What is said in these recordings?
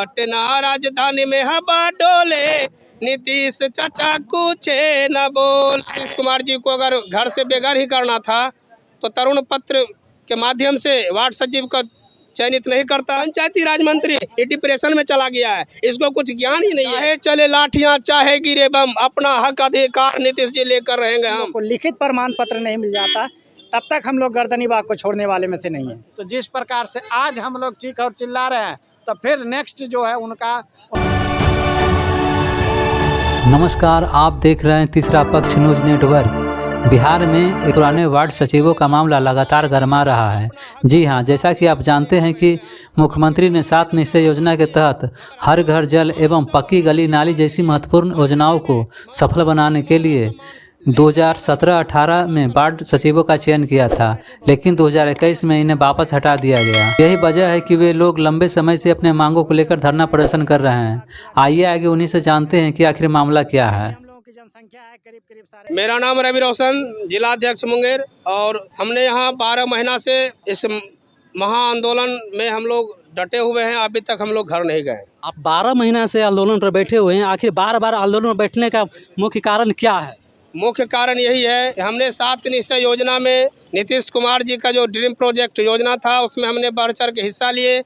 पटना राजधानी में हवा डोले, नीतीश चाचा कुछ न बोल। नीतीश कुमार जी को अगर घर से बेघर ही करना था तो तरुण पत्र के माध्यम से वार्ड सचिव का चयनित नहीं करता। पंचायती राज मंत्री ये डिप्रेशन में चला गया है, इसको कुछ ज्ञान ही नहीं है। चाहे चले लाठियां चाहे गिरे बम, अपना हक अधिकार नीतीश जी लेकर रहेंगे। हम को लिखित प्रमाण पत्र नहीं मिल जाता तब तक हम लोग गर्दनी बाग को छोड़ने वाले में से नहीं है। तो जिस प्रकार से आज हम लोग चीख और चिल्ला रहे हैं तो फिर नेक्स्ट जो है उनका। नमस्कार, आप देख रहे हैं तीसरा पक्ष न्यूज नेटवर्क। बिहार में पुराने वार्ड सचिवों का मामला लगातार गरमा रहा है। जी हां, जैसा कि आप जानते हैं कि मुख्यमंत्री ने 7 निश्चय योजना के तहत हर घर जल एवं पक्की गली नाली जैसी महत्वपूर्ण योजनाओं को सफल बनाने के लिए 2017-18 में वार्ड सचिवों का चयन किया था, लेकिन 2021 में इन्हें वापस हटा दिया गया। यही वजह है कि वे लोग लंबे समय से अपने मांगों को लेकर धरना प्रदर्शन कर रहे हैं। आइए आगे उन्हीं से जानते हैं कि आखिर मामला क्या है। मेरा नाम रवि रोशन, जिला अध्यक्ष मुंगेर, और हमने यहाँ 12 महीना से इस महा आंदोलन में हम लोग डटे हुए हैं। अभी तक हम लोग घर नहीं गए। आप 12 महीना से आंदोलन पर बैठे हुए हैं, आखिर बार बार आंदोलन पर बैठने का मुख्य कारण क्या है? मुख्य कारण यही है कि हमने 7 निश्चय योजना में नीतीश कुमार जी का जो ड्रीम प्रोजेक्ट योजना था उसमें हमने बढ़ चढ़ के हिस्सा लिए।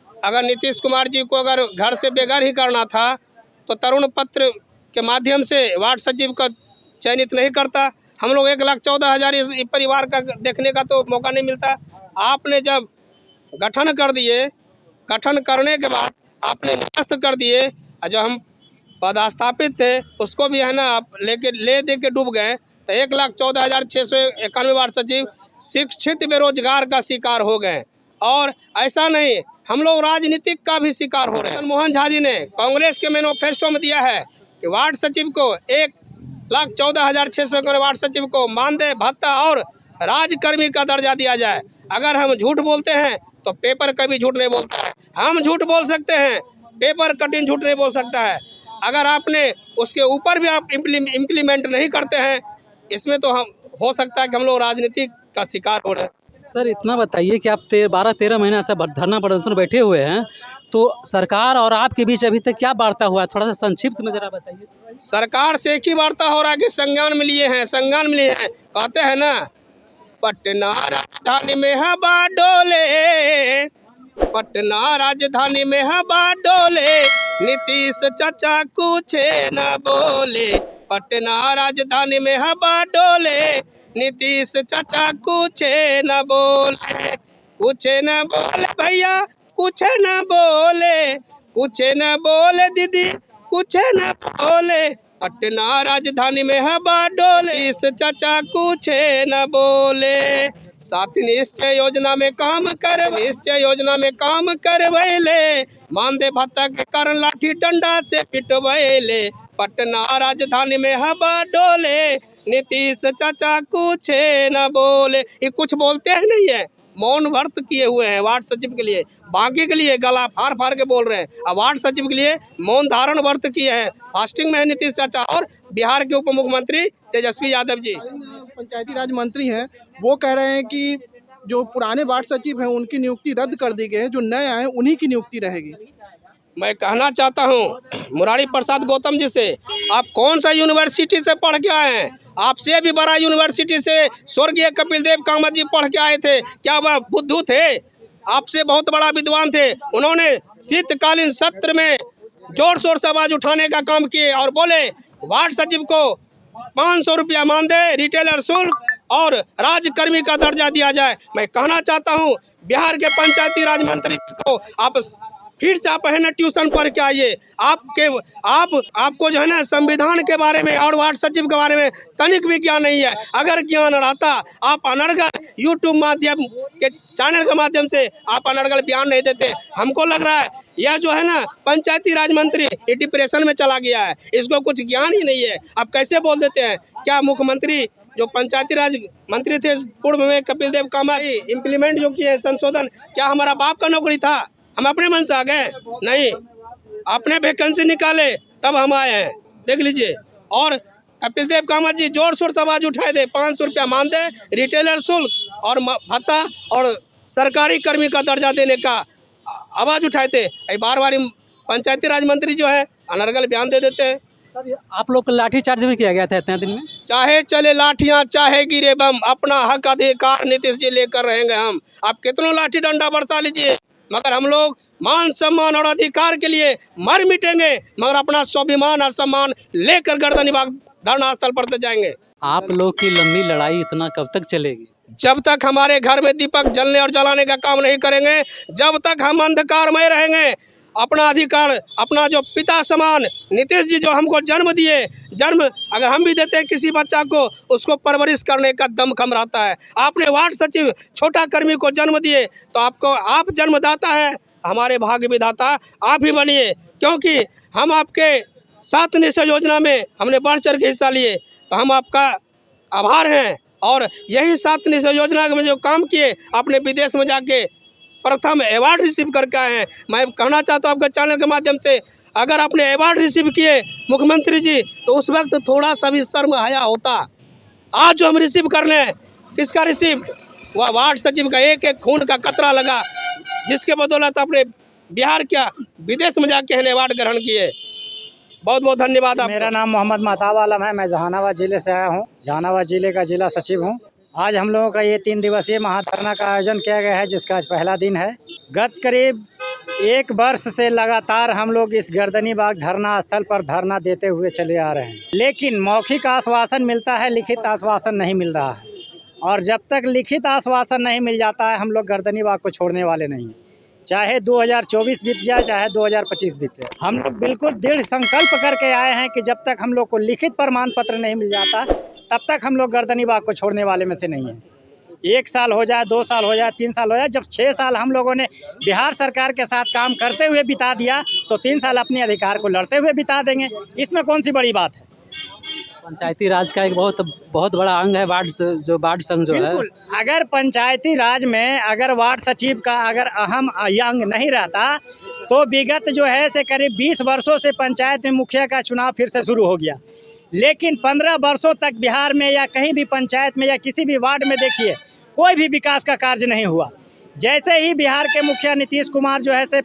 अगर नीतीश कुमार जी को अगर घर से बेघर ही करना था तो तरुण पत्र के माध्यम से वार्ड सचिव का चयनित नहीं करता। हम लोग 1,14,000 इस परिवार का देखने का तो मौका नहीं मिलता। आपने जब गठन कर दिए, गठन करने के बाद आपने निरस्त कर दिए, जो हम पदस्थापित थे उसको भी है ना आप ले दे के डूब गए। तो 1,14,691 वार्ड सचिव शिक्षित बेरोजगार का शिकार हो गए। और ऐसा नहीं, हम लोग राजनीतिक का भी शिकार हो रहे हैं। मनमोहन झा जी ने कांग्रेस के मैनिफेस्टो में दिया है कि वार्ड सचिव को 1,14,691 वार्ड सचिव को मानदेय भत्ता और राजकर्मी का दर्जा दिया जाए। अगर हम झूठ बोलते हैं तो पेपर कभी झूठ नहीं बोलता है। हम झूठ बोल सकते हैं, पेपर कठिन झूठ नहीं बोल सकता है। अगर आपने उसके ऊपर भी आप इम्प्लीमेंट नहीं करते हैं, इसमें तो हम हो सकता है कि हम लोग राजनीति का शिकार हो रहे हैं। सर इतना बताइए कि आप 12-13 महीना से धरना प्रदर्शन बैठे हुए हैं, तो सरकार और आपके बीच अभी तक क्या वार्ता हुआ है? थोड़ा सा संक्षिप्त में जरा बताइए। सरकार से एक ही वार्ता हो रहा है कि संज्ञान में लिए हैं, संज्ञान में लिए हैं। कहते हैं ना, पटना राजधानी में हवा डोले, पटना राजधानी में हवा डोले, नीतीश चाचा कुछ न बोले। पटना राजधानी में हवा डोले, नीतीश चाचा कुछ न बोले। कुछ न बोले भैया, कुछ न बोले, कुछ न बोले दीदी, कुछ न बोले। पटना राजधानी में हवा डोले, इस चाचा कुछ न बोले। 7 निश्चय योजना में काम कर, निश्चय योजना में काम करवैले, मानदेय भत्ता के कारण लाठी डंडा से पिटवैले। पटना राजधानी में हवा डोले, नीतीश चाचा कुछ न बोले। ये कुछ बोलते हैं नहीं है, मौन व्रत किए हुए हैं वार्ड सचिव के लिए। बाकी के लिए गला फाड़ फाड़ के बोल रहे हैं, अब वार्ड सचिव के लिए मौन धारण व्रत किए हैं। फास्टिंग में है नीतीश चाचा और बिहार के उप मुख्यमंत्री तेजस्वी यादव जी। पंचायती राज मंत्री हैं, वो कह रहे हैं कि जो पुराने वार्ड सचिव हैं उनकी नियुक्ति रद्द कर दी गई है, जो नए आए उन्हीं की नियुक्ति रहेगी। मैं कहना चाहता हूँ मुरारी प्रसाद गौतम जी से, आप कौन सा यूनिवर्सिटी से पढ़ के आए हैं? आपसे भी बड़ा यूनिवर्सिटी से स्वर्गीय कपिल देव कामत जी पढ़ के आए थे। क्या वह बुद्धू थे? आपसे बहुत बड़ा विद्वान थे। उन्होंने शीतकालीन सत्र में जोर शोर से आवाज उठाने का काम किए और बोले वार्ड सचिव को 500 रुपया मानदेय, रिटेलर शुल्क और राजकर्मी का दर्जा दिया जाए। मैं कहना चाहता हूँ बिहार के पंचायती राज मंत्री को, आप फिर से आप है ना ट्यूशन पढ़ के आइए। आपको जो है ना संविधान के बारे में और वार्ड सचिव के बारे में तनिक भी ज्ञान नहीं है। अगर ज्ञान रहता, आप अनर्गल यूट्यूब माध्यम के चैनल के माध्यम से आप अनर्गल बयान नहीं देते। हमको लग रहा है यह जो है ना पंचायती राज मंत्री ये डिप्रेशन में चला गया है, इसको कुछ ज्ञान ही नहीं है। आप कैसे बोल देते हैं? क्या मुख्यमंत्री जो पंचायती राज मंत्री थे पूर्व में कपिल देव कामत, इम्प्लीमेंट जो किए संशोधन, क्या हमारा बाप का नौकरी था? हम अपने मन से आ गए? नहीं, अपने वैकेंसी निकाले तब हम आए हैं, देख लीजिए। और कपिल देव कामत जी जोर शोर से आवाज उठाए थे, 500 रुपया मानदेय, रिटेलर शुल्क और भत्ता और सरकारी कर्मी का दर्जा देने का आवाज उठाए थे। बार बार पंचायती राज मंत्री जो है अनर्गल बयान दे देते हैं। सर ये आप लोग को लाठीचार्ज भी किया गया था इतने दिन में। चाहे चले लाठियां चाहे गिरे बम, अपना हक अधिकार नीतीश जी लेकर रहेंगे हम। आप कितनों लाठी डंडा बरसा लीजिए, मगर हम लोग मान सम्मान और अधिकार के लिए मर मिटेंगे, मगर अपना स्वाभिमान और सम्मान लेकर गर्दनीबाग धरना स्थल पर से जाएंगे। आप लोग की लंबी लड़ाई इतना कब तक चलेगी? जब तक हमारे घर में दीपक जलने और जलाने का काम नहीं करेंगे, जब तक हम अंधकार में रहेंगे, अपना अधिकार, अपना जो पिता समान नीतीश जी जो हमको जन्म दिए, जन्म अगर हम भी देते हैं किसी बच्चा को, उसको परवरिश करने का दम कम रहता है। आपने वार्ड सचिव छोटा कर्मी को जन्म दिए तो आप जन्मदाता हैं, हमारे भाग्य विधाता आप ही बनिए, क्योंकि हम आपके 7 निश्चय योजना में हमने बढ़ चढ़ के हिस्सा लिए, तो हम आपका आभार हैं। और यही 7 निश्चय योजना में जो काम किए, आपने विदेश में जाके प्रथम अवार्ड रिसीव करके आए हैं। मैं कहना चाहता हूँ आपके चैनल के माध्यम से, अगर आपने अवार्ड रिसीव किए मुख्यमंत्री जी, तो उस वक्त थोड़ा सा भी शर्म हया होता। आज जो हम रिसीव कर लें, किसका रिसीव? वह वार्ड सचिव का एक एक खून का कतरा लगा, जिसके बदौलत अपने बिहार क्या विदेश में जाके हमने अवार्ड ग्रहण किए। बहुत बहुत धन्यवाद आपका। मेरा नाम मोहम्मद महताब आलम है, मैं जहानाबाद जिले से आया हूँ, जहानाबाद जिले का जिला सचिव हूँ। आज हम लोगों का ये 3 दिवसीय महाधरना का आयोजन किया गया है, जिसका आज पहला दिन है। गत करीब 1 वर्ष से लगातार हम लोग इस गर्दनीबाग धरना स्थल पर धरना देते हुए चले आ रहे हैं, लेकिन मौखिक आश्वासन मिलता है, लिखित आश्वासन नहीं मिल रहा है। और जब तक लिखित आश्वासन नहीं मिल जाता है, हम लोग गर्दनीबाग को छोड़ने वाले नहीं हैं। चाहे 2024 बीत जाए, चाहे 2025 बीत जाए, हम लोग बिल्कुल दृढ़ संकल्प करके आए हैं कि जब तक हम लोग को लिखित प्रमाण पत्र नहीं मिल जाता, तब तक हम लोग गर्दनीबाग को छोड़ने वाले में से नहीं हैं। 1 साल हो जाए, 2 साल हो जाए, 3 साल हो जाए, जब 6 साल हम लोगों ने बिहार सरकार के साथ काम करते हुए बिता दिया, तो 3 साल अपने अधिकार को लड़ते हुए बिता देंगे। इसमें कौन सी बड़ी बात है? पंचायती राज का एक बहुत बड़ा अंग है वार्ड संघ जो है। बिल्कुल, अगर पंचायती राज में अगर वार्ड सचिव का अगर अहम अंग नहीं रहता, तो विगत जो है से करीब 20 वर्षों से पंचायत में मुखिया का चुनाव फिर से शुरू हो गया, लेकिन 15 वर्षों तक बिहार में या कहीं भी पंचायत में या किसी भी वार्ड में देखिए, कोई भी विकास का कार्य नहीं हुआ। जैसे ही बिहार के मुखिया नीतीश कुमार जो है से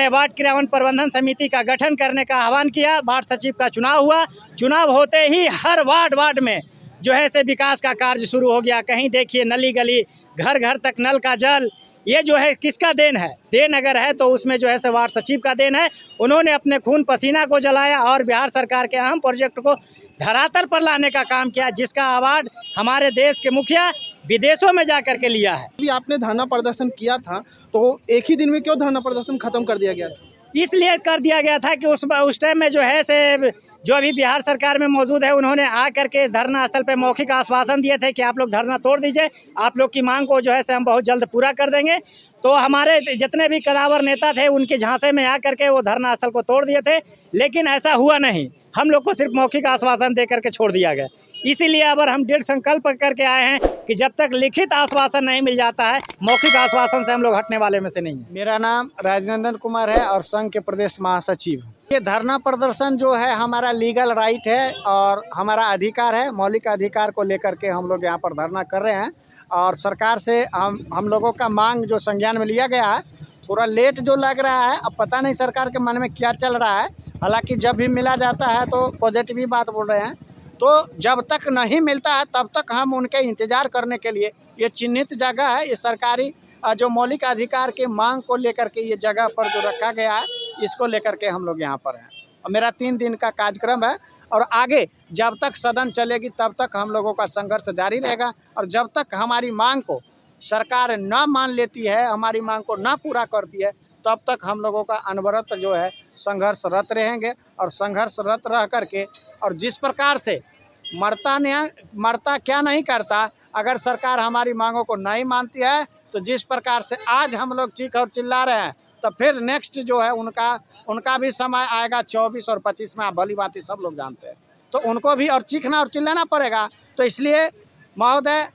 वार्ड क्रियान्वयन प्रबंधन समिति का गठन करने का आह्वान किया, वार्ड सचिव का चुनाव हुआ, चुनाव होते ही हर वार्ड में जो है से विकास का कार्य शुरू हो गया। कहीं देखिए नली गली, घर घर तक नल का जल, ये जो है किसका देन है? देन अगर है तो उसमें जो है से वार्ड सचिव का देन है। उन्होंने अपने खून पसीना को जलाया और बिहार सरकार के अहम प्रोजेक्ट को धरातल पर लाने का काम किया, जिसका अवार्ड हमारे देश के मुखिया विदेशों में जा कर के लिया है। अभी आपने धरना प्रदर्शन किया था, तो एक ही दिन में क्यों धरना प्रदर्शन खत्म कर दिया गया था? इसलिए कर दिया गया था कि उस टाइम में जो है से जो अभी बिहार सरकार में मौजूद है, उन्होंने आ करके इस धरना स्थल पे मौखिक आश्वासन दिए थे कि आप लोग धरना तोड़ दीजिए, आप लोग की मांग को जो है से हम बहुत जल्द पूरा कर देंगे। तो हमारे जितने भी कदावर नेता थे, उनके झांसे में आ करके वो धरना स्थल को तोड़ दिए थे, लेकिन ऐसा हुआ नहीं। हम लोग को सिर्फ मौखिक आश्वासन दे करके छोड़ दिया गया। इसीलिए अब हम दृढ़ संकल्प करके आए हैं कि जब तक लिखित आश्वासन नहीं मिल जाता है, मौखिक आश्वासन से हम लोग हटने वाले में से नहीं है। मेरा नाम राजनंदन कुमार है और संघ के प्रदेश महासचिव। ये धरना प्रदर्शन जो है हमारा लीगल राइट है और हमारा अधिकार है, मौलिक अधिकार को लेकर के हम लोग यहाँ पर धरना कर रहे हैं। और सरकार से हम लोगों का मांग जो संज्ञान में लिया गया है, थोड़ा लेट जो लग रहा है, अब पता नहीं सरकार के मन में क्या चल रहा है। हालांकि जब भी मिला जाता है तो पॉजिटिव ही बात बोल रहे हैं, तो जब तक नहीं मिलता है तब तक हम उनके इंतज़ार करने के लिए, ये चिन्हित जगह है, ये सरकारी जो मौलिक अधिकार के मांग को लेकर के ये जगह पर जो रखा गया है, इसको लेकर के हम लोग यहाँ पर हैं। और मेरा 3 दिन का कार्यक्रम है और आगे जब तक सदन चलेगी तब तक हम लोगों का संघर्ष जारी रहेगा। और जब तक हमारी मांग को सरकार ना मान लेती है, हमारी मांग को ना पूरा करती है, तब तक हम लोगों का अनवरत जो है संघर्षरत रहेंगे। और संघर्षरत रह करके, और जिस प्रकार से मरता क्या नहीं करता, अगर सरकार हमारी मांगों को नहीं मानती है, तो जिस प्रकार से आज हम लोग चीख और चिल्ला रहे हैं, तो फिर नेक्स्ट जो है उनका भी समय आएगा 24 और 25 में, आप भली बात ही सब लोग जानते हैं, तो उनको भी और चीखना और चिल्लाना पड़ेगा। तो इसलिए महोदय,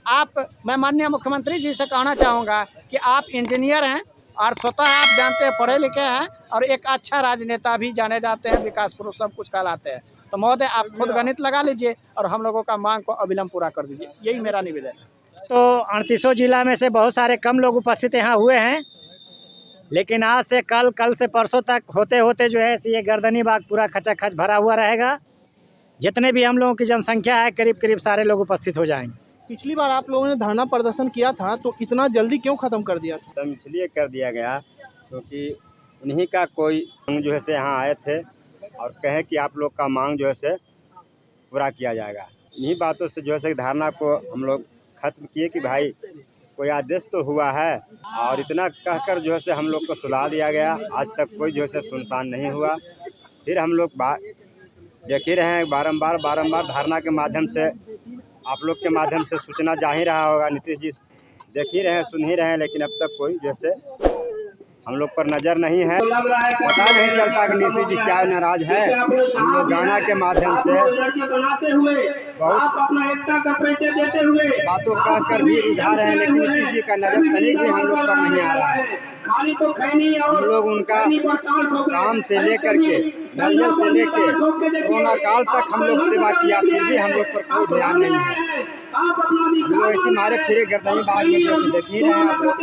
मैं माननीय मुख्यमंत्री जी से कहना चाहूँगा कि आप इंजीनियर हैं और स्वतः आप जानते हैं, पढ़े लिखे हैं और एक अच्छा राजनेता भी जाने जाते हैं, विकास पुरुष सब कुछ कहलाते हैं। तो महोदय, आप खुद गणित लगा लीजिए और हम लोगों का मांग को अविलंब पूरा कर दीजिए, यही मेरा निवेदन है। तो 38 जिला में से बहुत सारे कम लोग उपस्थित यहाँ हुए हैं, लेकिन आज से कल से परसों तक होते होते जो है ये गर्दनी बाग पूरा खचाखच भरा हुआ रहेगा। जितने भी हम लोगों की जनसंख्या है करीब करीब सारे लोग उपस्थित हो जाएंगे। पिछली बार आप लोगों ने धरना प्रदर्शन किया था तो इतना जल्दी क्यों ख़त्म कर दिया था? खत्म इसलिए कर दिया गया क्योंकि उन्हीं का कोई मांग जो है से यहाँ आए थे और कहे कि आप लोग का मांग जो है से पूरा किया जाएगा। इन्हीं बातों से जो है से धारणा को हम लोग खत्म किए कि भाई कोई आदेश तो हुआ है और इतना कहकर जो है से हम लोग को सुला दिया गया। आज तक कोई जो है से सुनसान नहीं हुआ। फिर हम लोग देख ही रहे हैं बारंबार धारणा के माध्यम से आप लोग के माध्यम से सूचना जा ही रहा होगा। नीतीश जी देख ही रहे हैं सुन ही रहे हैं, लेकिन अब तक कोई जैसे हम लोग पर नज़र नहीं है। पता नहीं चलता कि नीतीश जी क्या नाराज है। हम लोग गाना के माध्यम से बहुत बातों कह कर भी रुझा रहे हैं, लेकिन नीतीश जी का नज़र तनिक भी हम लोग पर नहीं आ रहा है। हम लोग उनका काम से लेकर के जल से लेके कोरोना काल तक हम लोग सेवा किया, फिर भी हम लोग पर कोई ध्यान नहीं है। हम लोग ऐसे मारे फिरे गर्दनी बाग में जैसे देख ही रहे हैं आप लोग।